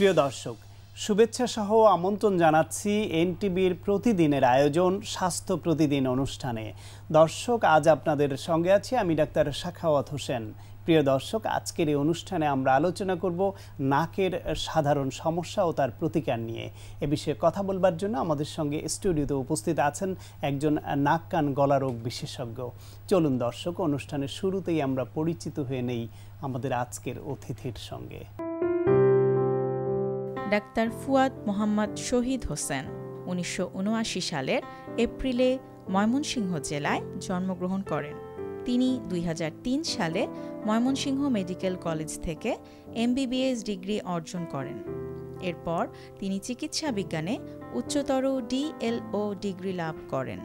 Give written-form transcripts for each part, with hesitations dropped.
প্রিয় দর্শক, শুভেচ্ছা সহ আমন্ত্রণ জানাচ্ছি এনটিভির প্রতিদিনের আয়োজন স্বাস্থ্য প্রতিদিন অনুষ্ঠানে। দর্শক, আজ আপনাদের সঙ্গে আছি আমি ডাক্তার সাখাওয়াত হোসেন। প্রিয় দর্শক, আজকের এই অনুষ্ঠানে আমরা আলোচনা করব নাকের সাধারণ সমস্যা ও তার প্রতিকার নিয়ে। এ বিষয়ে কথা বলবার জন্য আমাদের সঙ্গে স্টুডিওতে উপস্থিত আছেন একজন নাক কান গলা রোগ বিশেষজ্ঞ। চলুন দর্শক, অনুষ্ঠানের শুরুতেই আমরা পরিচিত হয়ে নেই আমাদের আজকের অতিথির সঙ্গে। ডাক্তার ফুয়াদ মোহাম্মদ শহীদ হোসেন ১৯৭৯ সালের এপ্রিলে ময়মনসিংহ জেলায় জন্মগ্রহণ করেন। তিনি ২০০৩ সালে ময়মনসিংহ মেডিকেল কলেজ থেকে এমবিবিএস ডিগ্রি অর্জন করেন। এরপর তিনি চিকিৎসা বিজ্ঞানে উচ্চতর ডিএলও ডিগ্রি লাভ করেন।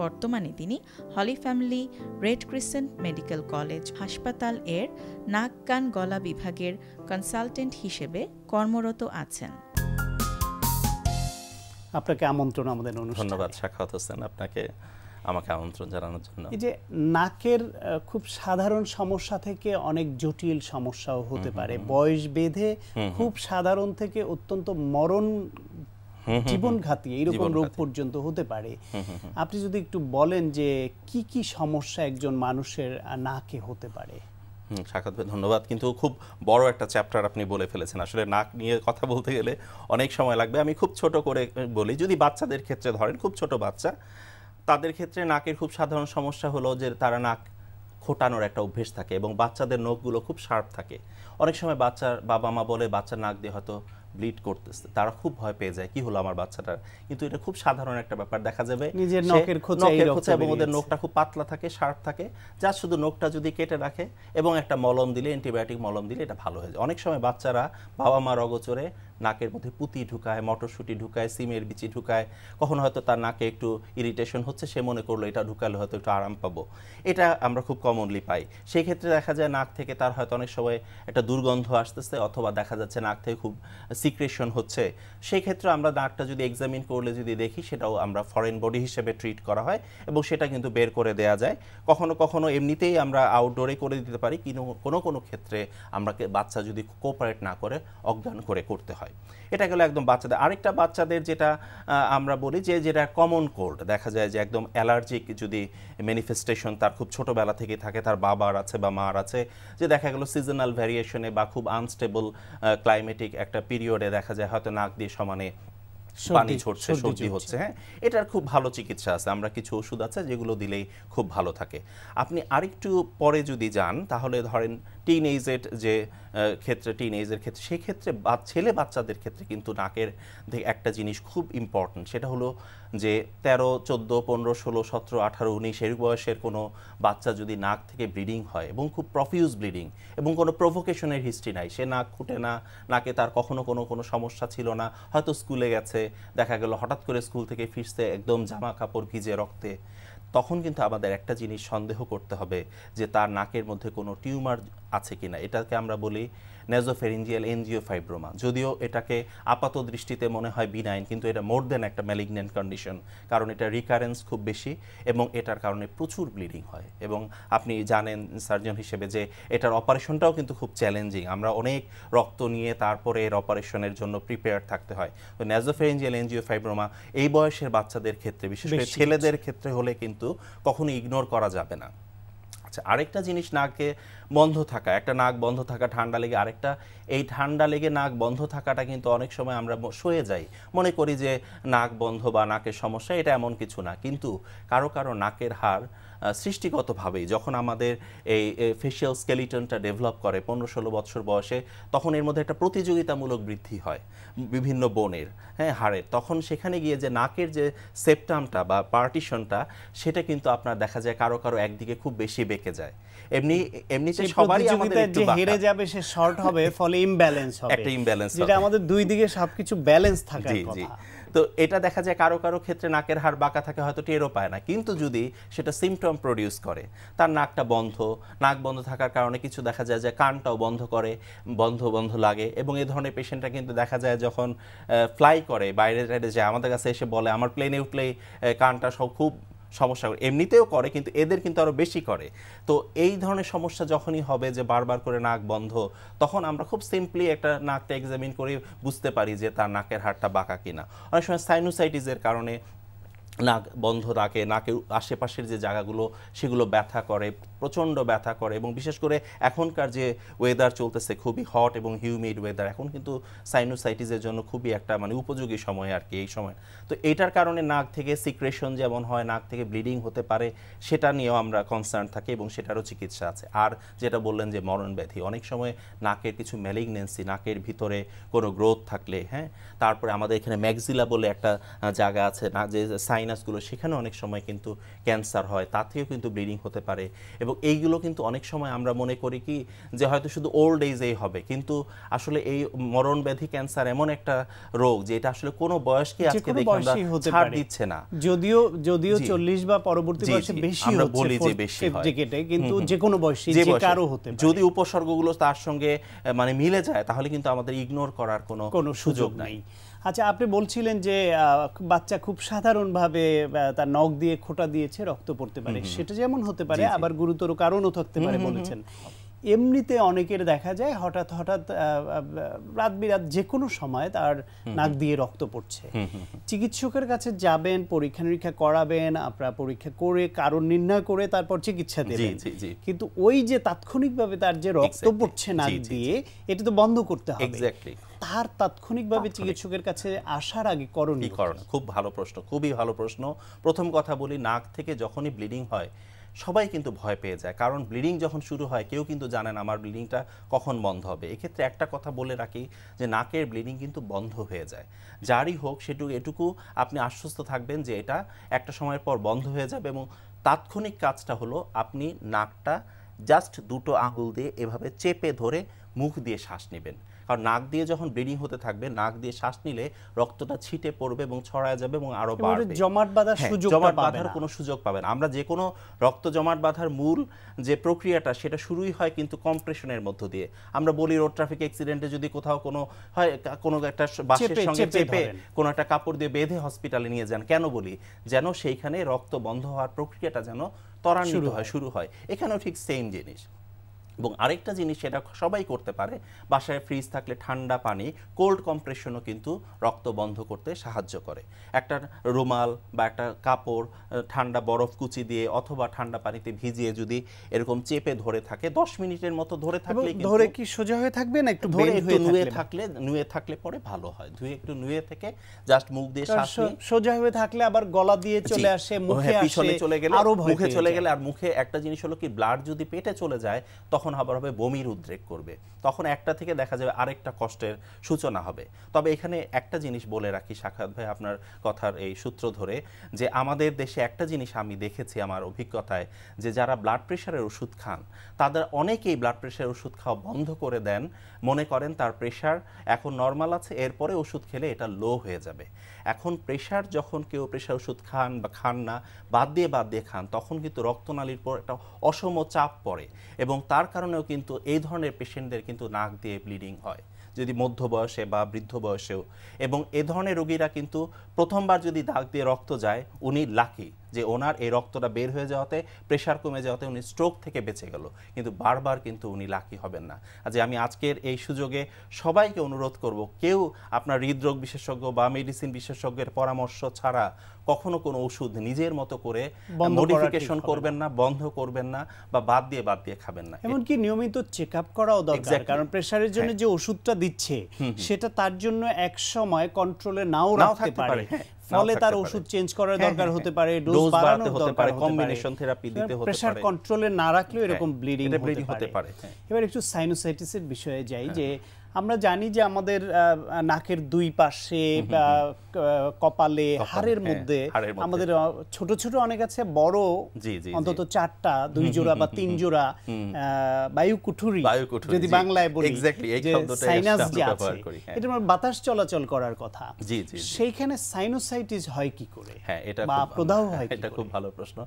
বর্তমানে তিনি holy family red crescent medical college হাসপাতাল এর নাক কান গলা বিভাগের কনসালটেন্ট হিসেবে কর্মরত আছেন। আপনাকে আমন্ত্রণ আমাদের অনুষ্ঠানে। ধন্যবাদ সাখাওয়াত হোসেন, আপনাকে আমাকে আমন্ত্রণ জানানোর জন্য। এই যে নাকের খুব সাধারণ সমস্যা থেকে অনেক জটিল সমস্যাও হতে পারে, বয়স বেঁধে খুব সাধারণ থেকে অত্যন্ত মরণ জীবনঘাতী এইরকম রোগ পর্যন্ত হতে পারে। আপনি যদি একটু বলেন যে কি কি সমস্যা একজন মানুষের নাকে হতে পারে। সাখাওয়াত ভাই ধন্যবাদ, কিন্তু খুব বড় একটা চ্যাপ্টার আপনি বলে ফেলেছেন। আসলে নাক নিয়ে কথা বলতে গেলে অনেক সময় লাগবে। আমি খুব ছোট করে বলি, যদি বাচ্চাদের ক্ষেত্রে ধরেন, খুব ছোট বাচ্চা, তাদের ক্ষেত্রে নাকের খুব সাধারণ সমস্যা হলো যে তারা নাক খোটানোর একটা অভ্যেস থাকে এবং বাচ্চাদের নখগুলো খুব শার্প থাকে। অনেক সময় বাচ্চার বাবা মা বলে বাচ্চার নাক দিয়ে হয়তো ব্লিড করতেছে, তারা খুব ভয় পেয়ে যায় কি হলো আমার বাচ্চাটার, কিন্তু এটা খুব সাধারণ একটা ব্যাপার। দেখা যাবে নিজের নখের খোঁচা এবং ওদের নখটা খুব পাতলা থাকে, শার্প থাকে, যা শুধু নখটা যদি কেটে রাখে এবং একটা মলম দিলে, অ্যান্টিবায়োটিক মলম দিলে এটা ভালো হয়ে যায়। অনেক সময় বাচ্চারা বাবা মার অগোচরে নাকের মধ্যে পুঁতি ঢুকায়, মটরশুঁটি ঢুকায়, সিমের বিচি ঢুকায়, কখনো হয়তো তার নাকে একটু ইরিটেশন হচ্ছে, সে মনে করলো এটা ঢুকালে হয়তো একটু আরাম পাবো। এটা আমরা খুব কমনলি পাই। সেই ক্ষেত্রে দেখা যায় নাক থেকে তার হয়তো অনেক সময় একটা দুর্গন্ধ আসতেছে, অথবা দেখা যাচ্ছে নাক থেকে খুব সিক্রেশন হচ্ছে। সেই ক্ষেত্রে আমরা নাকটা যদি এক্সামিন করলে যদি দেখি, সেটাও আমরা ফরেন বডি হিসেবে ট্রিট করা হয় এবং সেটা কিন্তু বের করে দেয়া যায়। কখনো কখনো এমনিতেই আমরা আউটডোরে করে দিতে পারি, কিন্তু কোনো কোনো ক্ষেত্রে আমরা বাচ্চা যদি কোঅপারেট না করে অজ্ঞান করে করতে হয়। এটা গেল একদম বাচ্চাদের। আরেকটা বাচ্চাদের যেটা আমরা বলি যে যেটা কমন কোল্ড, দেখা যায় যে একদম অ্যালার্জিক যদি ম্যানিফেস্টেশন তার খুব ছোটোবেলা থেকে থাকে, তার বাবার আছে বা মার আছে, যে দেখা গেল সিজনাল ভ্যারিয়েশনে বা খুব আনস্টেবল ক্লাইমেটিক একটা পিরিয়ডে দেখা যায় হয়তো নাক দিয়ে সমানে পানি ছড়ছে, সর্দি হচ্ছে। হ্যাঁ, এটার খুব ভালো চিকিৎসা আছে, আমরা কিছু ওষুধ আছে যেগুলো দিলেই খুব ভালো থাকে। আপনি আরেকটু পরে যদি যান, তাহলে ধরেন টিনএজের যে ক্ষেত্রে, টিনএজের ক্ষেত্রে, সেই ক্ষেত্রে ছেলে বাচ্চাদের ক্ষেত্রে কিন্তু নাকের একটা জিনিস খুব ইম্পর্টেন্ট, সেটা হলো যে 13, 14, 15, 16, 17, 18, 19 এর বয়সের কোনো বাচ্চা যদি নাক থেকে ব্লিডিং হয় এবং খুব প্রফিউজ ব্লিডিং এবং কোনো প্রভোকেশনের হিস্ট্রি নাই, সে নাক খুঁটে না, নাকে তার কখনো কোনো সমস্যা ছিল না, হয়তো স্কুলে গেছে, দেখা গেল হঠাৎ করে স্কুল থেকে ফিরছে একদম জামা কাপড় ভিজে রক্তে, তখন কিন্তু আমাদের একটা জিনিস সন্দেহ করতে হবে যে তার নাকের মধ্যে কোনো টিউমার আছে কিনা। এটাকে আমরা বলি নেজোফেরিঞ্জিয়াল এনজিওফাইব্রোমা। যদিও এটাকে আপাত দৃষ্টিতে মনে হয় বিনাইন, কিন্তু এটা মোর দেন একটা ম্যালিগন্যান্ট কন্ডিশন, কারণ এটা রিকারেন্স খুব বেশি এবং এটার কারণে প্রচুর ব্লিডিং হয়। এবং আপনি জানেন সার্জন হিসেবে যে এটার অপারেশনটাও কিন্তু খুব চ্যালেঞ্জিং, আমরা অনেক রক্ত নিয়ে তারপরে এর অপারেশনের জন্য প্রিপেয়ার থাকতে হয়। তো নেজোফেরিঞ্জিয়াল এনজিওফাইব্রোমা এই বয়সের বাচ্চাদের ক্ষেত্রে, বিশেষ করে ছেলেদের ক্ষেত্রে হলে কিন্তু কখনো ইগনোর করা যাবে না। আরেকটা জিনিস নাকে বন্ধ থাকা, একটা নাক বন্ধ থাকা ঠান্ডা লেগে, আরেকটা এই ঠান্ডা লেগে নাক বন্ধ থাকাটা কিন্তু অনেক সময় আমরা সয়ে যাই, মনে করি যে নাক বন্ধ বা নাকের সমস্যা, এটা এমন কিছু না। কিন্তু কারো কারো নাকের হাড় সৃষ্টিগতভাবেই যখন আমাদের এই ফেশিয়াল স্কেলিটনটা ডেভেলপ করে 15-16 বছর বয়সে, তখন এর মধ্যে একটা প্রতিযোগিতামূলক বৃদ্ধি হয় বিভিন্ন বোনের, হ্যাঁ, হাড়ের, তখন সেখানে গিয়ে যে নাকের যে সেপ্টামটা বা পার্টিশনটা, সেটা কিন্তু আপনার দেখা যায় কারো কারো একদিকে খুব বেশি বেঁকে যায়। এমনিতে সবারই আমাদের একটু হেরে যাবে, সে শর্ট হবে, ফলে ইমব্যালেন্স হবে, একটা ইমব্যালেন্স, যেটা আমাদের দুই দিকে সবকিছু ব্যালেন্স থাকার কথা। তো এটা দেখা যায় কারো কারো ক্ষেত্রে নাকের হাড় বাঁকা থাকে, হয়তো টেরও পায় না, কিন্তু যদি সেটা সিমটম প্রডিউস করে, তার নাকটা বন্ধ, নাক বন্ধ থাকার কারণে কিছু দেখা যায় যে কানটাও বন্ধ করে, বন্ধ বন্ধ লাগে, এবং এই ধরনের পেশেন্টরা কিন্তু দেখা যায় যখন ফ্লাই করে বাইরে যায়, আমাদের কাছে এসে বলে আমার প্লেনে উঠলেই কানটা সব খুব সমস্যা করে, এমনিতেও করে কিন্তু এদের কিন্তু আরো বেশি করে। তো এই ধরনের সমস্যা যখনই হবে যে বারবার করে নাক বন্ধ, তখন আমরা খুব সিম্পলি একটা নাকটা এক্সামিন করে বুঝতে পারি যে তার নাকের হাড়টা বাঁকা কিনা। অনেক সময় সাইনোসাইটিসের কারণে নাক বন্ধ থাকে, নাকের আশেপাশের যে জায়গাগুলো সেগুলো ব্যথা করে, প্রচণ্ড ব্যথা করে, এবং বিশেষ করে এখনকার যে ওয়েদার চলতেছে খুবই হট এবং হিউমিড ওয়েদার, এখন কিন্তু সাইনোসাইটিসের জন্য খুবই একটা মানে উপযোগী সময় আর কি এই সময়। তো এটার কারণে নাক থেকে সিক্রেশন যেমন হয়, নাক থেকে ব্লিডিং হতে পারে, সেটা নিয়েও আমরা কনসার্ন থাকি এবং সেটারও চিকিৎসা আছে। আর যেটা বললেন যে মরণ ব্যাধি, অনেক সময় নাকের কিছু ম্যালিগনেন্সি, নাকের ভিতরে কোনো গ্রোথ থাকলে, হ্যাঁ, তারপরে আমাদের এখানে ম্যাক্সিলা বলে একটা জায়গা আছে না, যে সাইনাসগুলো, সেখানে অনেক সময় কিন্তু ক্যান্সার হয়, তাতেও কিন্তু ব্লিডিং হতে পারে। এবং এইগুলো কিন্তু অনেক সময় আমরা মনে করি কি যে হয়তো শুধু ওল্ড এজেই হবে, কিন্তু আসলে এই মরণ ব্যাধি ক্যান্সার এমন একটা রোগ যে এটা আসলে কোনো বয়সকে আজকে দেখে আমরা ছাড় দিচ্ছে না। যদিও 40 বা পরবর্তী বয়সে বেশি আমরা বলি যে বেশি হয়, কিন্তু যে কোনো বয়সে যে কারো হতে পারে। যদি উপসর্গগুলো তার সঙ্গে মানে মিলে যায় তাহলে কিন্তু আমাদের ইগনোর করার কোনো সুযোগ নাই। আচ্ছা, আপনি বলছিলেন যে বাচ্চা খুব সাধারণভাবে তার নখ দিয়ে খোঁটা দিয়েছে, রক্ত পড়তে পারে, সেটা যেমন হতে পারে, আবার গুরুতর কারণও থাকতে পারে বলেছেন। এমনিতে অনেকের দেখা যায় হঠাৎ রাত বিরাত যে কোনো সময় তার নাক দিয়ে রক্ত পড়ছে। চিকিৎসকের কাছে যাবেন, পরীক্ষা নিরীক্ষা করাবেন, আপনারা পরীক্ষা করে কারণ নির্ণয় করে তারপর চিকিৎসা দেবেন, কিন্তু ওই যে তাৎক্ষণিকভাবে তার যে রক্ত পড়ছে নাক দিয়ে, এটা তো বন্ধ করতে হবে। তার তাৎক্ষণিকভাবে চিকিৎসকের কাছে আসার আগে করণীয় কি? খুব ভালো প্রশ্ন, খুবই ভালো প্রশ্ন। প্রথম কথা বলি, নাক থেকে যখনই ব্লিডিং হয় সবাই কিন্তু ভয় পেয়ে যায়, কারণ ব্লিডিং যখন শুরু হয় কেউ কিন্তু জানে না আমার ব্লিডিংটা কখন বন্ধ হবে। এক্ষেত্রে একটা কথা বলে রাখি যে নাকের ব্লিডিং কিন্তু বন্ধ হয়ে যায়, যারই হোক এটুকু আপনি আশ্বস্ত থাকবেন যে এটা একটা সময়ের পর বন্ধ হয়ে যাবে। এবং তাৎক্ষণিক কাজটা হলো আপনি নাকটা জাস্ট দুটো আঙুল দিয়ে এভাবে চেপে ধরে মুখ দিয়ে শ্বাস নেবেন, কারণ নাক দিয়ে যখন ব্লিডিং হতে থাকবে, নাক দিয়ে শ্বাস নিলে রক্তটা ছিটে পড়বে এবং ছড়ায় যাবে এবং আরো বাড়বে, জমাট বাঁধার কোনো সুযোগ পাবে না। আমরা যে কোনো রক্ত জমাট বাঁধার মূল যে প্রক্রিয়াটা সেটা শুরুই হয় কিন্তু কম্প্রেশনের মধ্য দিয়ে। আমরা বলি রোড ট্রাফিক অ্যাক্সিডেন্টে যদি কোথাও কোনো হয়, কোনো একটা বাসের সঙ্গে চেপে কোনো একটা কাপড় দিয়ে বেঁধে হসপিটালে নিয়ে যান, কেন বলি? যেন সেইখানে রক্ত বন্ধ হওয়ার প্রক্রিয়াটা যেন ত্বরান্বিত হয়, শুরু হয়। এখানেও ঠিক সেম জিনিস। এবং আরেকটা জিনিস, সেটা সবাই করতে পারে, বাসায় ফ্রিজ থাকলে ঠান্ডা পানি, কোল্ড কম্প্রেশনও কিন্তু রক্ত বন্ধ করতে সাহায্য করে। একটা রুমাল বা একটা কাপড় ঠান্ডা বরফ কুচি দিয়ে অথবা ঠান্ডা পানিতে ভিজিয়ে যদি এরকম চেপে ধরে থাকে 10 মিনিটের মতো ধরে থাকলে, ধরে কি সোজা হয়ে থাকবে না একটু নুয়ে থাকলে পরে ভালো হয়। একটু নুয়ে থেকে জাস্ট মুখ দিয়ে শ্বাস নিয়ে, সোজা হয়ে থাকলে আবার গলা দিয়ে চলে আসে, মুখে পিছনে চলে গেলে, মুখে চলে গেলে, আর মুখে একটা জিনিস হলো কি, ব্লাড যদি পেটে চলে যায় তখন আবার হবে বমির উদ্রেক করবে, তখন একটা থেকে দেখা যাবে আরেকটা কষ্টের সূচনা হবে। তবে এখানে একটা জিনিস বলে রাখি সাখাওয়াত ভাই, আপনার কথার এই সূত্র ধরে, যে আমাদের দেশে একটা জিনিস আমি দেখেছি আমার অভিজ্ঞতায়, যে যারা ব্লাড প্রেশারের ওষুধ খান তাদের অনেকেই ব্লাড প্রেশারের ওষুধ খাওয়া বন্ধ করে দেন, মনে করেন তার প্রেশার এখন নর্মাল আছে, এরপরে ওষুধ খেলে এটা লো হয়ে যাবে। এখন প্রেশার যখন কেউ প্রেশার ওষুধ খান বা খান না, বাদ দিয়ে খান, তখন কিন্তু রক্তনালীর পর একটা অসম চাপ পড়ে এবং তার কারণেও কিন্তু এই ধরনের পেশেন্টদের কিন্তু নাক দিয়ে ব্লিডিং হয়, যদি মধ্য বয়সে বা বৃদ্ধ বয়সেও। এবং এ ধরনের রোগীরা কিন্তু প্রথমবার যদি নাক দিয়ে রক্ত যায়, উনি লাকি যে ওনার এই রক্তটা বের হয়ে যাওয়াতে, প্রেশার কমে যাওয়াতে উনি স্ট্রোক থেকে বেঁচে গেল, কিন্তু বারবার কিন্তু উনি লাকি হবেন না। যে আমি আজকের এই সুযোগে সবাইকে অনুরোধ করব, কেউ আপনার হৃদরোগ বিশেষজ্ঞ বা মেডিসিন বিশেষজ্ঞের পরামর্শ ছাড়া কখনো কোনো ওষুধ নিজের মতো করে মডিফিকেশন করবেন না, বন্ধ করবেন না, বা বাদ দিয়ে খাবেন না। এমনকি নিয়মিত চেকআপ করাও দরকার, কারণ প্রেশারের জন্য যে ওষুধটা দিচ্ছে সেটা তার জন্য এক সময় কন্ট্রোলে নাও রাখতে পারে, ফলে তার ওষুধ চেঞ্জ করার দরকার হতে পারে, ডোজ বাড়ানো হতে পারে, কম্বিনেশন থেরাপি দিতে হতে পারে। প্রেশার কন্ট্রোলে না রাখলেও এরকম ব্লিডিং হতে পারে। এবার একটু সাইনোসাইটিসের বিষয়ে যাই, যে আমরা জানি যে আমাদের নাকের দুই পাশে, কপালে, হাড়ের মধ্যে আমাদের ছোট ছোট অনেক আছে, বড় অন্তত 4টা, 2 জোড়া বা 3 জোড়া বায়ুকুঠুরি, যদি বাংলায় বলি, যে সাইনাস যে আছে, এটা মানে বাতাস চলাচল করার কথা, সেইখানে সাইনোসাইটিস হয় কি করে? হ্যাঁ, এটা প্রদাহ হয়, এটা খুব ভালো প্রশ্ন।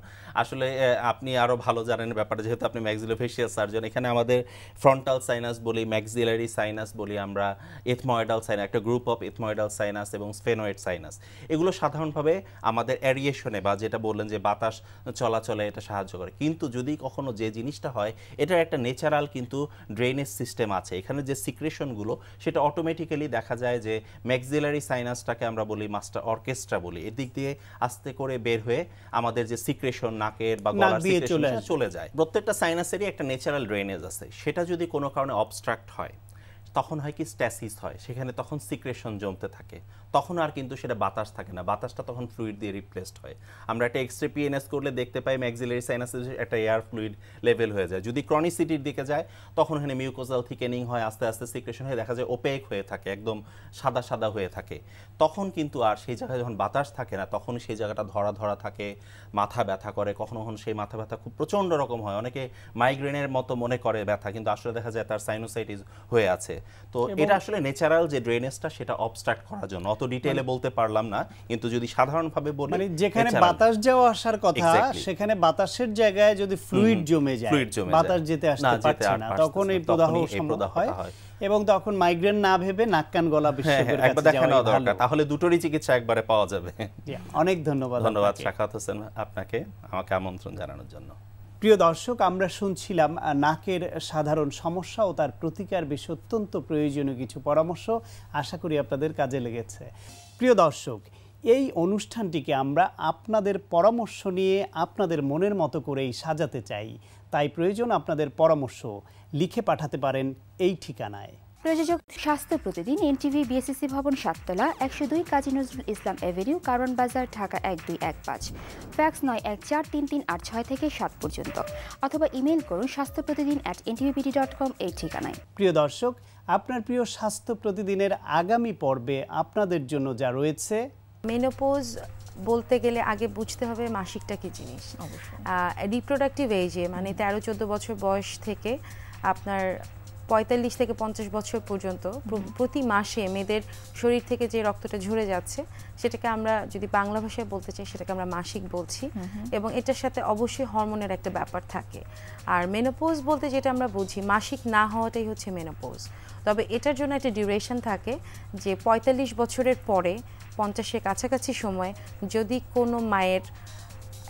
আসলে আপনি আরো ভালো জানেন ব্যাপারটা, যেহেতু আপনি ম্যাক্সিলোফেশিয়াল সার্জন। এখানে আমাদের ফ্রন্টাল সাইনাস বলি, ম্যাক্সিলারি সাইনাস, বলি আমরা, এথময়েডাল সাইনাস, একটা গ্রুপ অফ এথময়েডাল সাইনাস এবং স্ফেনোয়েড সাইনাস, এগুলো সাধারণভাবে আমাদের অ্যারিয়েশনে বা যেটা বললেন যে বাতাস চলাচলে এটা সাহায্য করে। কিন্তু যদি কখনো যে জিনিসটা হয়, এটার একটা ন্যাচারাল কিন্তু ড্রেনেজ সিস্টেম আছে, এখানে যে সিক্রেশনগুলো সেটা অটোমেটিক্যালি দেখা যায় যে ম্যাক্সিলারি সাইনাসটাকে আমরা বলি মাস্টার অর্কেস্ট্রা বলি, এদিক দিয়ে আস্তে করে বের হয়ে আমাদের যে সিক্রেশন নাকের বা গলার সিক্রেশন চলে যায়। প্রত্যেকটা সাইনাসেরই একটা ন্যাচারাল ড্রেনেজ আছে, সেটা যদি কোনো কারণে অবস্ট্রাক্ট হয় তখন হয় কি স্ট্যাসিস হয়, সেখানে তখন সিক্রেশন জমতে থাকে, তখন আর কিন্তু সেটা বাতাস থাকে না, বাতাসটা তখন ফ্লুইড দিয়ে রিপ্লেসড হয়। আমরা একটা এক্সরে পিএনএস করলে দেখতে পাই ম্যাক্সিলারি সাইনাসের একটা এয়ার ফ্লুইড লেভেল হয়ে যায়। যদি ক্রনিসিটির দিকে যায় তখন এখানে মিউকোজাল থিকেনিং হয়, আস্তে আস্তে সিক্রেশন হয়ে দেখা যায় ওপেক হয়ে থাকে, একদম সাদা সাদা হয়ে থাকে। তখন কিন্তু আর সেই জায়গায় যখন বাতাস থাকে না তখন সেই জায়গাটা ধরা ধরা থাকে, মাথা ব্যথা করে, কখনো কখনো সেই মাথা ব্যথা খুব প্রচণ্ড রকম হয়, অনেকে মাইগ্রেনের মতো মনে করে ব্যথা, কিন্তু আসলে দেখা যায় তার সাইনোসাইটিস হয়ে আছে। তো এটা আসলে ন্যাচারাল যে ড্রেনেজটা সেটা অবস্ট্রাক্ট করার জন্য, অত ডিটেইলে বলতে পারলাম না, কিন্তু যদি সাধারণভাবে বলি মানে যেখানে বাতাস যাওয়া আসার কথা সেখানে বাতাসের জায়গায় যদি ফ্লুইড জমে যায়, বাতাস যেতে আসতে পারছে না, তখন এই প্রদাহ সম্ভব হয় এবং তখন মাইগ্রেন না ভেবে নাক কান গলা বিশেষজ্ঞের কাছে যাওয়া দরকার, তাহলে দুটোরই চিকিৎসা একবারে পাওয়া যাবে। অনেক ধন্যবাদ। ধন্যবাদ শাখাওয়াত হোসেন আপনাকে আমাকে আমন্ত্রণ জানানোর জন্য। প্রিয় দর্শক, আমরা শুনছিলাম নাকের সাধারণ সমস্যা ও তার প্রতিকার বিষয়ে অত্যন্ত প্রয়োজনীয় কিছু পরামর্শ, আশা করি আপনাদের কাজে লেগেছে। প্রিয় দর্শক, এই অনুষ্ঠানটিকে আমরা আপনাদের পরামর্শ নিয়ে আপনাদের মনের মতো করেই সাজাতে চাই, তাই প্রয়োজন আপনাদের পরামর্শ লিখে পাঠাতে পারেন এই ঠিকানায়। প্রযোজক স্বাস্থ্য প্রতিদিন, এনটিভি, বিএসসি ভবন, 7 তলা, 102 কাজী নজরুল ইসলাম এভিনিউ, কারওয়ান বাজার, ঢাকা 1215। ফ্যাক্স 914338 থেকে 7 পর্যন্ত, অথবা ইমেইল করুন স্বাস্থ্যপ্রতিদিন@ntvbd.com এই ঠিকানায়। প্রিয় দর্শক, আপনার প্রিয় স্বাস্থ্য প্রতিদিনের আগামী পর্বে আপনাদের জন্য যা রয়েছে, মেনোপজ বলতে গেলে আগে বুঝতে হবে মাসিকটা কি জিনিস। রিপ্রোডাক্টিভ এজে মানে 13-14 বছর বয়স থেকে আপনার 45 থেকে 50 বছর পর্যন্ত প্রতি মাসে মেয়েদের শরীর থেকে যে রক্তটা ঝরে যাচ্ছে সেটাকে আমরা যদি বাংলা ভাষায় বলতে চাই সেটাকে আমরা মাসিক বলছি, এবং এটার সাথে অবশ্যই হরমোনের একটা ব্যাপার থাকে। আর মেনোপজ বলতে যেটা আমরা বুঝি, মাসিক না হওয়াটাই হচ্ছে মেনোপজ। তবে এটার জন্য একটা ডিউরেশন থাকে যে 45 বছরের পরে 50-এর কাছাকাছি সময় যদি কোনো মায়ের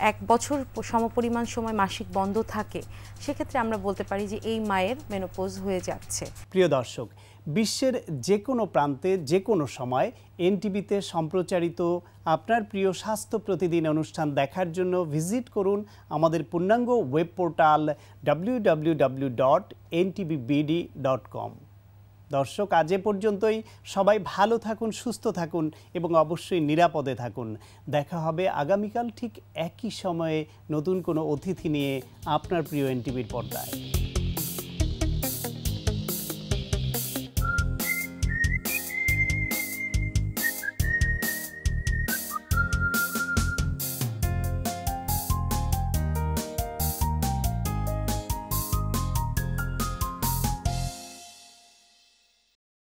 1 বছর সমপরিমাণ সময় মাসিক বন্ধ থাকে, সেক্ষেত্রে আমরা বলতে পারি যে এই মায়ের মেনোপজ হয়ে যাচ্ছে। প্রিয় দর্শক, বিশ্বের যে কোনো প্রান্তে যে কোনো সময় এনটিভিতে সম্প্রচারিত আপনার প্রিয় স্বাস্থ্য প্রতিদিন অনুষ্ঠান দেখার জন্য ভিজিট করুন আমাদের পূর্ণাঙ্গ ওয়েব পোর্টাল www.ntvbd.com। দর্শক, আজ এ পর্যন্তই। সবাই ভালো থাকুন, সুস্থ থাকুন এবং অবশ্যই নিরাপদে থাকুন। দেখা হবে আগামীকাল ঠিক একই সময়ে নতুন কোনো অতিথি নিয়ে আপনার প্রিয় এনটিভির পর্দায়।